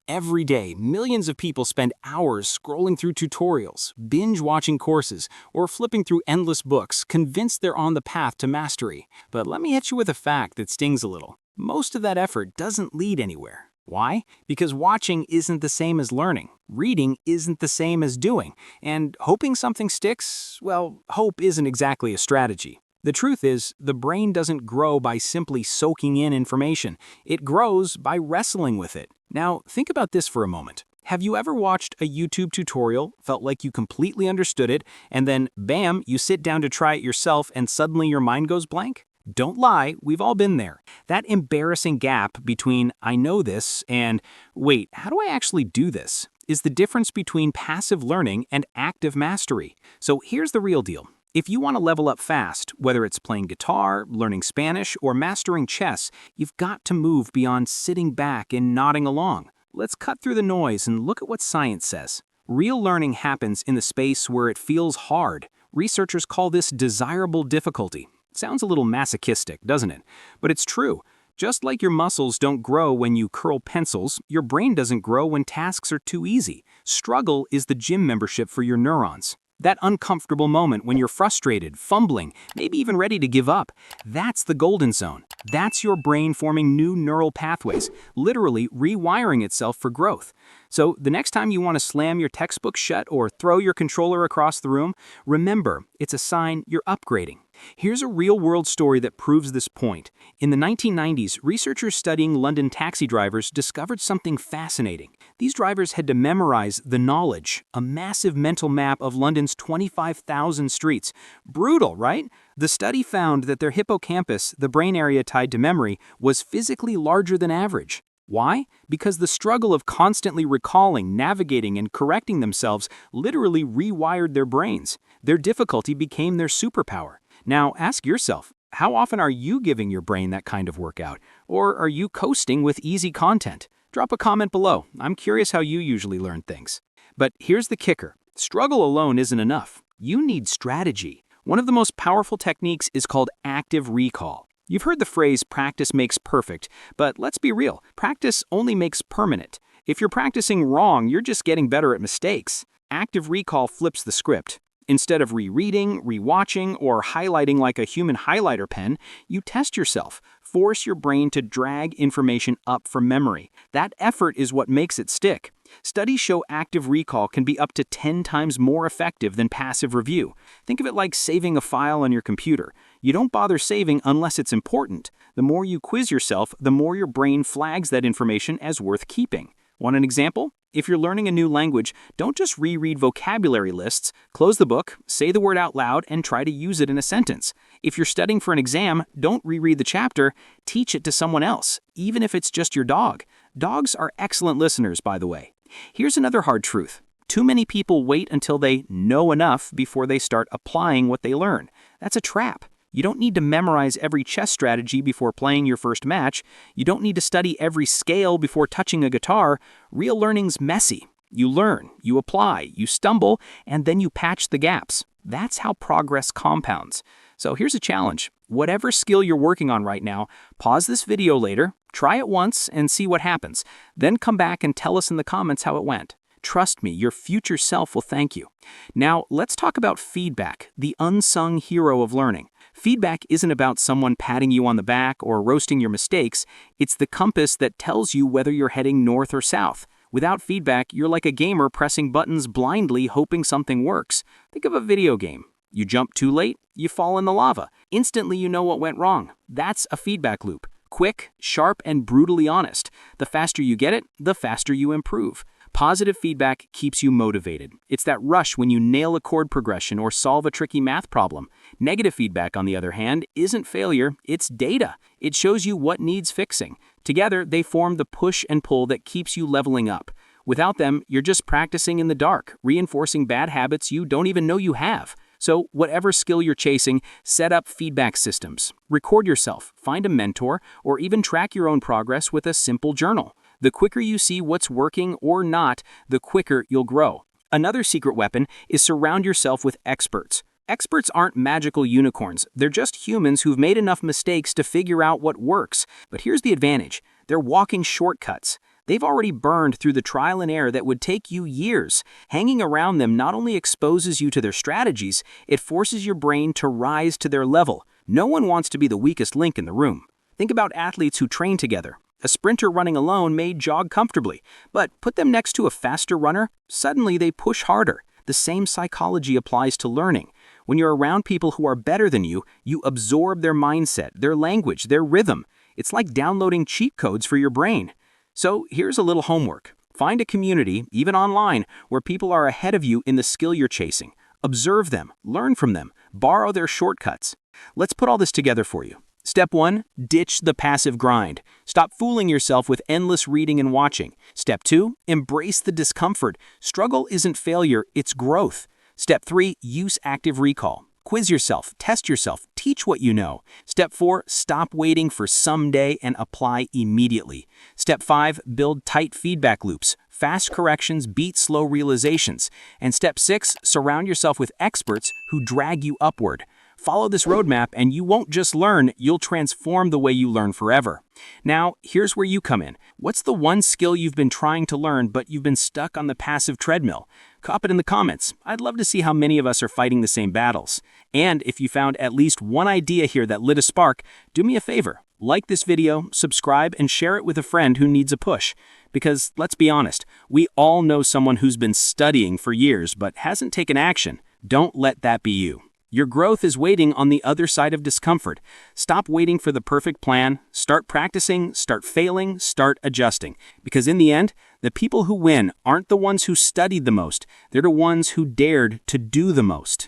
Every day, millions of people spend hours scrolling through tutorials, binge-watching courses, or flipping through endless books, convinced they're on the path to mastery. But let me hit you with a fact that stings a little. Most of that effort doesn't lead anywhere. Why? Because watching isn't the same as learning. Reading isn't the same as doing. And hoping something sticks, well, hope isn't exactly a strategy. The truth is, the brain doesn't grow by simply soaking in information. It grows by wrestling with it. Now, think about this for a moment. Have you ever watched a YouTube tutorial, felt like you completely understood it, and then, bam, you sit down to try it yourself and suddenly your mind goes blank? Don't lie, we've all been there. That embarrassing gap between "I know this" and "wait, how do I actually do this?" is the difference between passive learning and active mastery. So here's the real deal. If you want to level up fast, whether it's playing guitar, learning Spanish, or mastering chess, you've got to move beyond sitting back and nodding along. Let's cut through the noise and look at what science says. Real learning happens in the space where it feels hard. Researchers call this desirable difficulty. Sounds a little masochistic, doesn't it? But it's true. Just like your muscles don't grow when you curl pencils, your brain doesn't grow when tasks are too easy. Struggle is the gym membership for your neurons. That uncomfortable moment when you're frustrated, fumbling, maybe even ready to give up, that's the golden zone. That's your brain forming new neural pathways, literally rewiring itself for growth. So the next time you want to slam your textbook shut or throw your controller across the room, remember, it's a sign you're upgrading. Here's a real-world story that proves this point. In the 1990s, researchers studying London taxi drivers discovered something fascinating. These drivers had to memorize the knowledge, a massive mental map of London's 25,000 streets. Brutal, right? The study found that their hippocampus, the brain area tied to memory, was physically larger than average. Why? Because the struggle of constantly recalling, navigating, and correcting themselves literally rewired their brains. Their difficulty became their superpower. Now, ask yourself, how often are you giving your brain that kind of workout? Or are you coasting with easy content? Drop a comment below. I'm curious how you usually learn things. But here's the kicker. Struggle alone isn't enough. You need strategy. One of the most powerful techniques is called active recall. You've heard the phrase practice makes perfect, but let's be real, practice only makes permanent. If you're practicing wrong, you're just getting better at mistakes. Active recall flips the script. Instead of rereading, rewatching, or highlighting like a human highlighter pen, you test yourself. Force your brain to drag information up from memory. That effort is what makes it stick. Studies show active recall can be up to 10 times more effective than passive review. Think of it like saving a file on your computer. You don't bother saving unless it's important. The more you quiz yourself, the more your brain flags that information as worth keeping. Want an example? If you're learning a new language, don't just reread vocabulary lists. Close the book, say the word out loud, and try to use it in a sentence. If you're studying for an exam, don't reread the chapter. Teach it to someone else, even if it's just your dog. Dogs are excellent listeners, by the way. Here's another hard truth. Too many people wait until they know enough before they start applying what they learn. That's a trap. You don't need to memorize every chess strategy before playing your first match. You don't need to study every scale before touching a guitar. Real learning's messy. You learn, you apply, you stumble, and then you patch the gaps. That's how progress compounds. So here's a challenge. Whatever skill you're working on right now, pause this video later, try it once, and see what happens. Then come back and tell us in the comments how it went. Trust me, your future self will thank you. Now, let's talk about feedback, the unsung hero of learning. Feedback isn't about someone patting you on the back or roasting your mistakes. It's the compass that tells you whether you're heading north or south. Without feedback, you're like a gamer pressing buttons blindly hoping something works. Think of a video game. You jump too late, you fall in the lava. Instantly you know what went wrong. That's a feedback loop. Quick, sharp, and brutally honest. The faster you get it, the faster you improve. Positive feedback keeps you motivated. It's that rush when you nail a chord progression or solve a tricky math problem. Negative feedback, on the other hand, isn't failure, it's data. It shows you what needs fixing. Together, they form the push and pull that keeps you leveling up. Without them, you're just practicing in the dark, reinforcing bad habits you don't even know you have. So, whatever skill you're chasing, set up feedback systems. Record yourself, find a mentor, or even track your own progress with a simple journal. The quicker you see what's working or not, the quicker you'll grow. Another secret weapon is surround yourself with experts. Experts aren't magical unicorns. They're just humans who've made enough mistakes to figure out what works. But here's the advantage. They're walking shortcuts. They've already burned through the trial and error that would take you years. Hanging around them not only exposes you to their strategies, it forces your brain to rise to their level. No one wants to be the weakest link in the room. Think about athletes who train together. A sprinter running alone may jog comfortably, but put them next to a faster runner, suddenly they push harder. The same psychology applies to learning. When you're around people who are better than you, you absorb their mindset, their language, their rhythm. It's like downloading cheat codes for your brain. So here's a little homework. Find a community, even online, where people are ahead of you in the skill you're chasing. Observe them, learn from them, borrow their shortcuts. Let's put all this together for you. Step 1, ditch the passive grind. Stop fooling yourself with endless reading and watching. Step 2, embrace the discomfort. Struggle isn't failure, it's growth. Step 3, use active recall. Quiz yourself, test yourself, teach what you know. Step 4, stop waiting for someday and apply immediately. Step 5, build tight feedback loops. Fast corrections beat slow realizations. And step 6, surround yourself with experts who drag you upward. Follow this roadmap and you won't just learn, you'll transform the way you learn forever. Now, here's where you come in. What's the one skill you've been trying to learn but you've been stuck on the passive treadmill? Cop it in the comments. I'd love to see how many of us are fighting the same battles. And if you found at least one idea here that lit a spark, do me a favor. Like this video, subscribe, and share it with a friend who needs a push. Because, let's be honest, we all know someone who's been studying for years but hasn't taken action. Don't let that be you. Your growth is waiting on the other side of discomfort. Stop waiting for the perfect plan. Start practicing, start failing, start adjusting. Because in the end, the people who win aren't the ones who studied the most. They're the ones who dared to do the most.